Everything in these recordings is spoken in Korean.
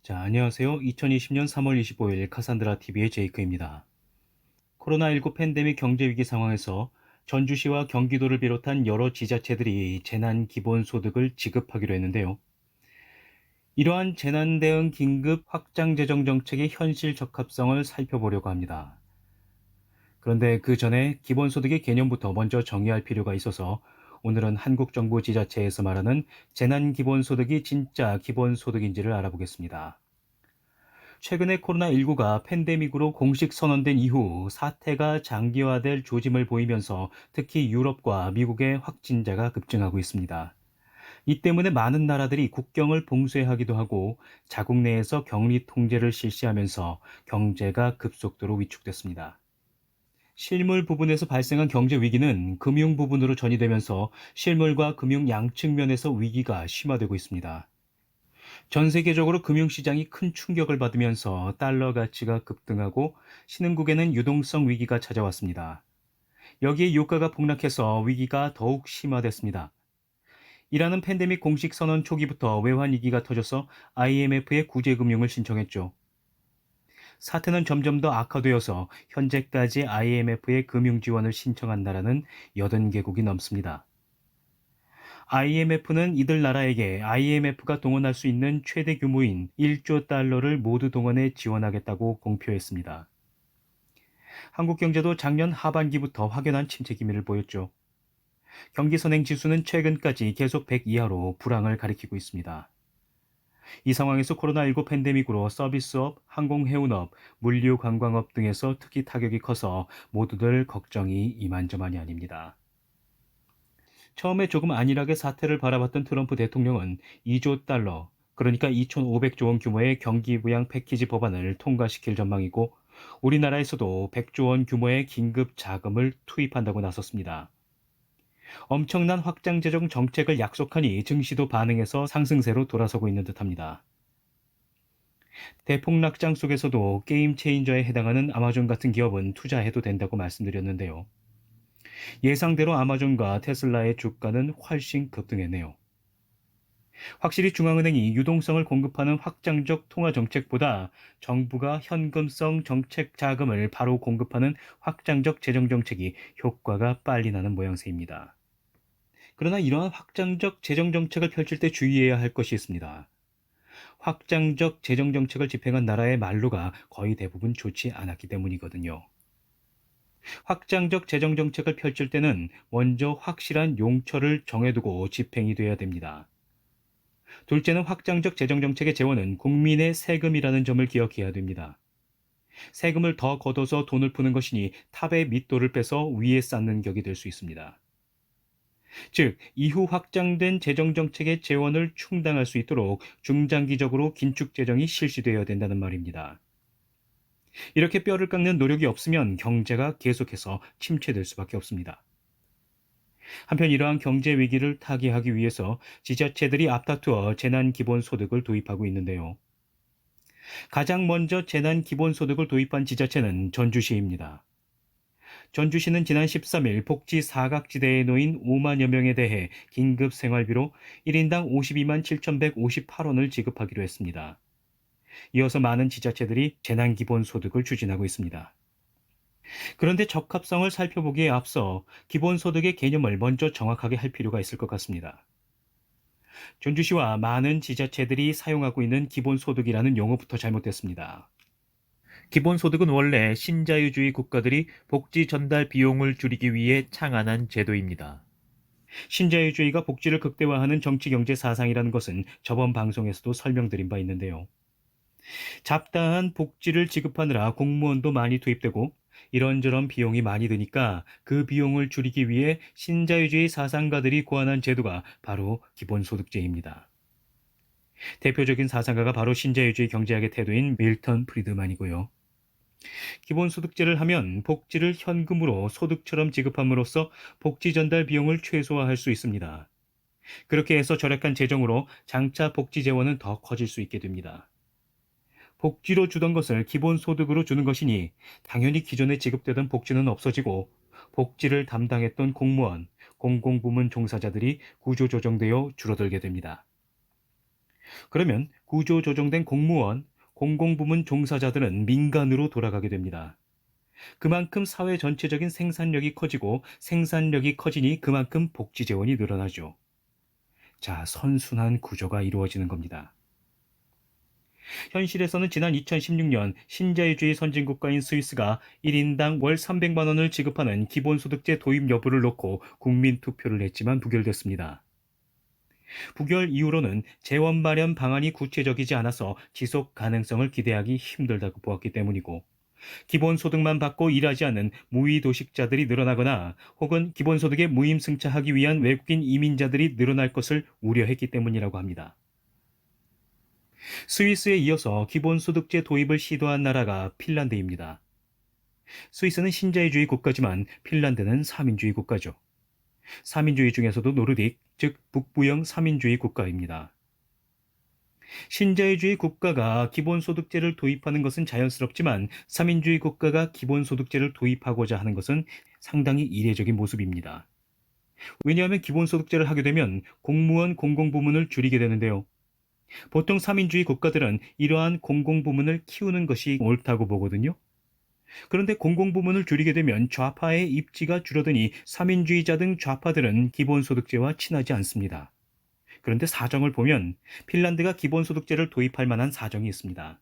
자, 안녕하세요. 2020년 3월 25일 카산드라 TV의 제이크입니다. 코로나19 팬데믹 경제 위기 상황에서 전주시와 경기도를 비롯한 여러 지자체들이 재난 기본소득을 지급하기로 했는데요. 이러한 재난 대응 긴급 확장 재정 정책의 현실 적합성을 살펴보려고 합니다. 그런데 그 전에 기본소득의 개념부터 먼저 정의할 필요가 있어서 오늘은 한국 정부 지자체에서 말하는 재난 기본소득이 진짜 기본소득인지를 알아보겠습니다. 최근에 코로나19가 팬데믹으로 공식 선언된 이후 사태가 장기화될 조짐을 보이면서 특히 유럽과 미국의 확진자가 급증하고 있습니다. 이 때문에 많은 나라들이 국경을 봉쇄하기도 하고 자국 내에서 격리 통제를 실시하면서 경제가 급속도로 위축됐습니다. 실물 부분에서 발생한 경제 위기는 금융 부분으로 전이되면서 실물과 금융 양측면에서 위기가 심화되고 있습니다. 전 세계적으로 금융시장이 큰 충격을 받으면서 달러 가치가 급등하고 신흥국에는 유동성 위기가 찾아왔습니다. 여기에 유가가 폭락해서 위기가 더욱 심화됐습니다. 이라는 팬데믹 공식 선언 초기부터 외환 위기가 터져서 IMF에 구제금융을 신청했죠. 사태는 점점 더 악화되어서 현재까지 IMF에 금융 지원을 신청한 나라는 80개국이 넘습니다. IMF는 이들 나라에게 IMF가 동원할 수 있는 최대 규모인 1조 달러를 모두 동원해 지원하겠다고 공표했습니다. 한국 경제도 작년 하반기부터 확연한 침체 기미를 보였죠. 경기 선행 지수는 최근까지 계속 100 이하로 불황을 가리키고 있습니다. 이 상황에서 코로나19 팬데믹으로 서비스업, 항공해운업, 물류관광업 등에서 특히 타격이 커서 모두들 걱정이 이만저만이 아닙니다. 처음에 조금 안일하게 사태를 바라봤던 트럼프 대통령은 2조 달러, 그러니까 2,500조 원 규모의 경기 부양 패키지 법안을 통과시킬 전망이고 우리나라에서도 100조 원 규모의 긴급 자금을 투입한다고 나섰습니다. 엄청난 확장 재정 정책을 약속하니 증시도 반응해서 상승세로 돌아서고 있는 듯합니다. 대폭락장 속에서도 게임 체인저에 해당하는 아마존 같은 기업은 투자해도 된다고 말씀드렸는데요. 예상대로 아마존과 테슬라의 주가는 훨씬 급등했네요. 확실히 중앙은행이 유동성을 공급하는 확장적 통화 정책보다 정부가 현금성 정책 자금을 바로 공급하는 확장적 재정 정책이 효과가 빨리 나는 모양새입니다. 그러나 이러한 확장적 재정 정책을 펼칠 때 주의해야 할 것이 있습니다. 확장적 재정 정책을 집행한 나라의 만류가 거의 대부분 좋지 않았기 때문이거든요. 확장적 재정 정책을 펼칠 때는 먼저 확실한 용처를 정해두고 집행이 돼야 됩니다. 둘째는 확장적 재정정책의 재원은 국민의 세금이라는 점을 기억해야 됩니다. 세금을 더 걷어서 돈을 푸는 것이니 탑의 밑돌을 빼서 위에 쌓는 격이 될 수 있습니다. 즉, 이후 확장된 재정정책의 재원을 충당할 수 있도록 중장기적으로 긴축 재정이 실시되어야 된다는 말입니다. 이렇게 뼈를 깎는 노력이 없으면 경제가 계속해서 침체될 수밖에 없습니다. 한편 이러한 경제 위기를 타개하기 위해서 지자체들이 앞다투어 재난기본소득을 도입하고 있는데요. 가장 먼저 재난기본소득을 도입한 지자체는 전주시입니다. 전주시는 지난 13일 복지 사각지대에 놓인 5만여 명에 대해 긴급 생활비로 1인당 52만 7,158원을 지급하기로 했습니다. 이어서 많은 지자체들이 재난기본소득을 추진하고 있습니다. 그런데 적합성을 살펴보기에 앞서 기본소득의 개념을 먼저 정확하게 할 필요가 있을 것 같습니다. 전주시와 많은 지자체들이 사용하고 있는 기본소득이라는 용어부터 잘못됐습니다. 기본소득은 원래 신자유주의 국가들이 복지 전달 비용을 줄이기 위해 창안한 제도입니다. 신자유주의가 복지를 극대화하는 정치경제 사상이라는 것은 저번 방송에서도 설명드린 바 있는데요. 잡다한 복지를 지급하느라 공무원도 많이 투입되고 이런저런 비용이 많이 드니까 그 비용을 줄이기 위해 신자유주의 사상가들이 고안한 제도가 바로 기본소득제입니다. 대표적인 사상가가 바로 신자유주의 경제학의 태도인 밀턴 프리드만이고요. 기본소득제를 하면 복지를 현금으로 소득처럼 지급함으로써 복지 전달 비용을 최소화할 수 있습니다. 그렇게 해서 절약한 재정으로 장차 복지 재원은 더 커질 수 있게 됩니다. 복지로 주던 것을 기본소득으로 주는 것이니 당연히 기존에 지급되던 복지는 없어지고 복지를 담당했던 공무원, 공공부문 종사자들이 구조조정되어 줄어들게 됩니다. 그러면 구조 조정된 공무원, 공공부문 종사자들은 민간으로 돌아가게 됩니다. 그만큼 사회 전체적인 생산력이 커지고 생산력이 커지니 그만큼 복지 재원이 늘어나죠. 자, 선순환 구조가 이루어지는 겁니다. 현실에서는 지난 2016년 신자유주의 선진국가인 스위스가 1인당 월 300만 원을 지급하는 기본소득제 도입 여부를 놓고 국민 투표를 냈지만 부결됐습니다. 부결 이유로는 재원 마련 방안이 구체적이지 않아서 지속 가능성을 기대하기 힘들다고 보았기 때문이고, 기본소득만 받고 일하지 않는 무위도식자들이 늘어나거나 혹은 기본소득에 무임승차하기 위한 외국인 이민자들이 늘어날 것을 우려했기 때문이라고 합니다. 스위스에 이어서 기본소득제 도입을 시도한 나라가 핀란드입니다. 스위스는 신자유주의 국가지만 핀란드는 사민주의 국가죠. 사민주의 중에서도 노르딕, 즉 북부형 사민주의 국가입니다. 신자유주의 국가가 기본소득제를 도입하는 것은 자연스럽지만 사민주의 국가가 기본소득제를 도입하고자 하는 것은 상당히 이례적인 모습입니다. 왜냐하면 기본소득제를 하게 되면 공무원 공공부문을 줄이게 되는데요. 보통 사민주의 국가들은 이러한 공공부문을 키우는 것이 옳다고 보거든요. 그런데 공공부문을 줄이게 되면 좌파의 입지가 줄어드니 사민주의자 등 좌파들은 기본소득제와 친하지 않습니다. 그런데 사정을 보면 핀란드가 기본소득제를 도입할 만한 사정이 있습니다.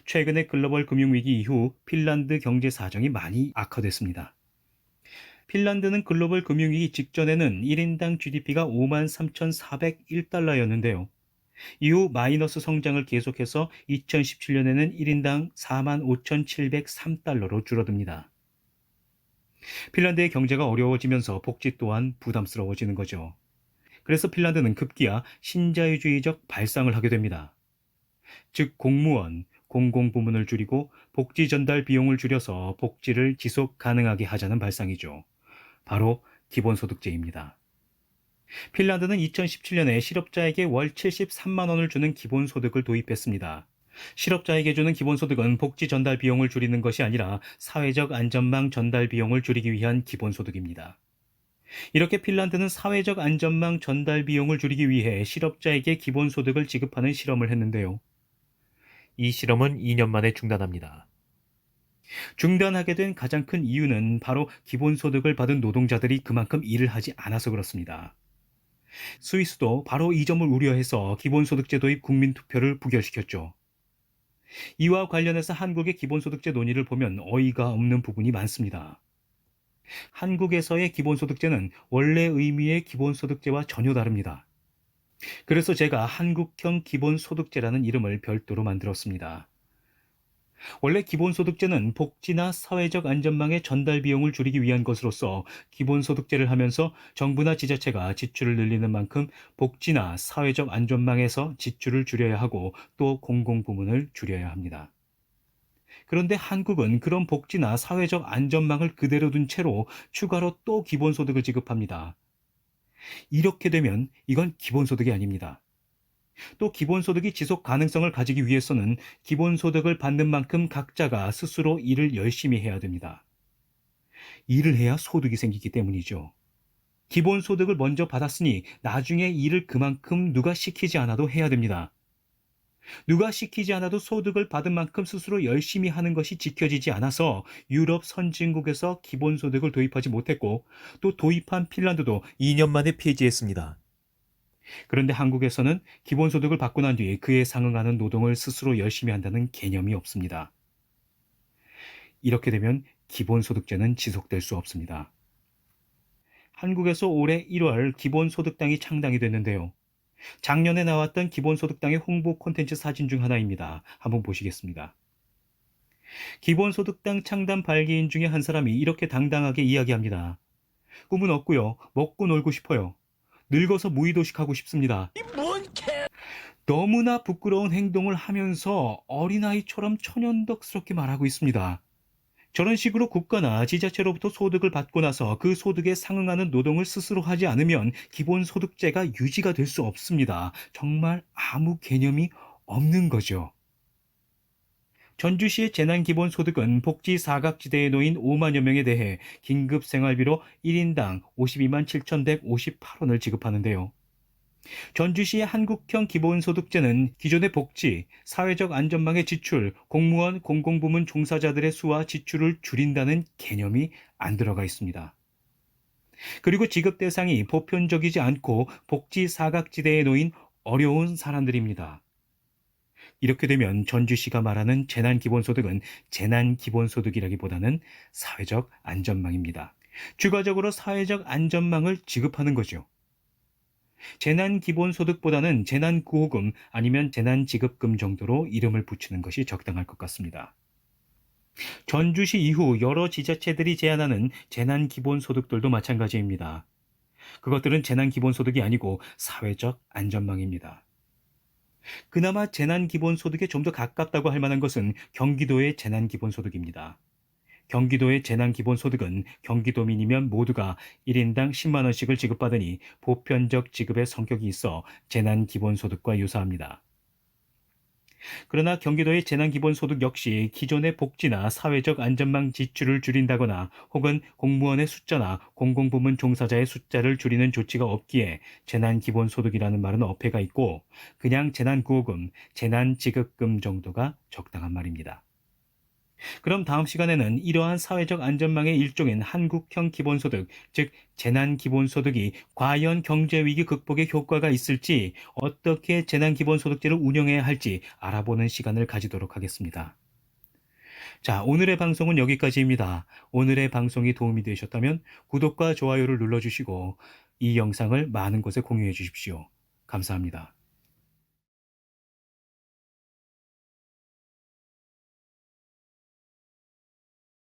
최근의 글로벌 금융위기 이후 핀란드 경제 사정이 많이 악화됐습니다. 핀란드는 글로벌 금융위기 직전에는 1인당 GDP가 53,401달러였는데요. 이후 마이너스 성장을 계속해서 2017년에는 1인당 45,703달러로 줄어듭니다. 핀란드의 경제가 어려워지면서 복지 또한 부담스러워지는 거죠. 그래서 핀란드는 급기야 신자유주의적 발상을 하게 됩니다. 즉 공무원, 공공부문을 줄이고 복지 전달 비용을 줄여서 복지를 지속 가능하게 하자는 발상이죠. 바로 기본소득제입니다. 핀란드는 2017년에 실업자에게 월 73만 원을 주는 기본소득을 도입했습니다. 실업자에게 주는 기본소득은 복지 전달 비용을 줄이는 것이 아니라 사회적 안전망 전달 비용을 줄이기 위한 기본소득입니다. 이렇게 핀란드는 사회적 안전망 전달 비용을 줄이기 위해 실업자에게 기본소득을 지급하는 실험을 했는데요. 이 실험은 2년 만에 중단합니다. 중단하게 된 가장 큰 이유는 바로 기본소득을 받은 노동자들이 그만큼 일을 하지 않아서 그렇습니다. 스위스도 바로 이 점을 우려해서 기본소득제 도입 국민투표를 부결시켰죠. 이와 관련해서 한국의 기본소득제 논의를 보면 어이가 없는 부분이 많습니다. 한국에서의 기본소득제는 원래 의미의 기본소득제와 전혀 다릅니다. 그래서 제가 한국형 기본소득제라는 이름을 별도로 만들었습니다. 원래 기본소득제는 복지나 사회적 안전망의 전달 비용을 줄이기 위한 것으로서 기본소득제를 하면서 정부나 지자체가 지출을 늘리는 만큼 복지나 사회적 안전망에서 지출을 줄여야 하고 또 공공부문을 줄여야 합니다. 그런데 한국은 그런 복지나 사회적 안전망을 그대로 둔 채로 추가로 또 기본소득을 지급합니다. 이렇게 되면 이건 기본소득이 아닙니다. 또 기본소득이 지속 가능성을 가지기 위해서는 기본소득을 받는 만큼 각자가 스스로 일을 열심히 해야 됩니다. 일을 해야 소득이 생기기 때문이죠. 기본소득을 먼저 받았으니 나중에 일을 그만큼 누가 시키지 않아도 해야 됩니다. 누가 시키지 않아도 소득을 받은 만큼 스스로 열심히 하는 것이 지켜지지 않아서 유럽 선진국에서 기본소득을 도입하지 못했고 또 도입한 핀란드도 2년 만에 폐지했습니다. 그런데 한국에서는 기본소득을 받고 난 뒤에 그에 상응하는 노동을 스스로 열심히 한다는 개념이 없습니다. 이렇게 되면 기본소득제는 지속될 수 없습니다. 한국에서 올해 1월 기본소득당이 창당이 됐는데요. 작년에 나왔던 기본소득당의 홍보 콘텐츠 사진 중 하나입니다. 한번 보시겠습니다. 기본소득당 창단 발기인 중에 한 사람이 이렇게 당당하게 이야기합니다. 꿈은 없고요. 먹고 놀고 싶어요. 늙어서 무의도식하고 싶습니다. 너무나 부끄러운 행동을 하면서 어린아이처럼 천연덕스럽게 말하고 있습니다. 저런 식으로 국가나 지자체로부터 소득을 받고 나서 그 소득에 상응하는 노동을 스스로 하지 않으면 기본소득제가 유지가 될 수 없습니다. 정말 아무 개념이 없는 거죠. 전주시의 재난기본소득은 복지 사각지대에 놓인 5만여 명에 대해 긴급생활비로 1인당 52만 7,158원을 지급하는데요. 전주시의 한국형 기본소득제는 기존의 복지, 사회적 안전망의 지출, 공무원, 공공부문 종사자들의 수와 지출을 줄인다는 개념이 안 들어가 있습니다. 그리고 지급 대상이 보편적이지 않고 복지 사각지대에 놓인 어려운 사람들입니다. 이렇게 되면 전주시가 말하는 재난기본소득은 재난기본소득이라기보다는 사회적 안전망입니다. 추가적으로 사회적 안전망을 지급하는 거죠. 재난기본소득보다는 재난구호금 아니면 재난지급금 정도로 이름을 붙이는 것이 적당할 것 같습니다. 전주시 이후 여러 지자체들이 제안하는 재난기본소득들도 마찬가지입니다. 그것들은 재난기본소득이 아니고 사회적 안전망입니다. 그나마 재난기본소득에 좀 더 가깝다고 할 만한 것은 경기도의 재난기본소득입니다. 경기도의 재난기본소득은 경기도민이면 모두가 1인당 10만 원씩을 지급받으니 보편적 지급의 성격이 있어 재난기본소득과 유사합니다. 그러나 경기도의 재난기본소득 역시 기존의 복지나 사회적 안전망 지출을 줄인다거나 혹은 공무원의 숫자나 공공부문 종사자의 숫자를 줄이는 조치가 없기에 재난기본소득이라는 말은 어폐가 있고 그냥 재난구호금, 재난지급금 정도가 적당한 말입니다. 그럼 다음 시간에는 이러한 사회적 안전망의 일종인 한국형 기본소득, 즉 재난기본소득이 과연 경제위기 극복에 효과가 있을지, 어떻게 재난기본소득제를 운영해야 할지 알아보는 시간을 가지도록 하겠습니다. 자, 오늘의 방송은 여기까지입니다. 오늘의 방송이 도움이 되셨다면 구독과 좋아요를 눌러주시고 이 영상을 많은 곳에 공유해 주십시오. 감사합니다.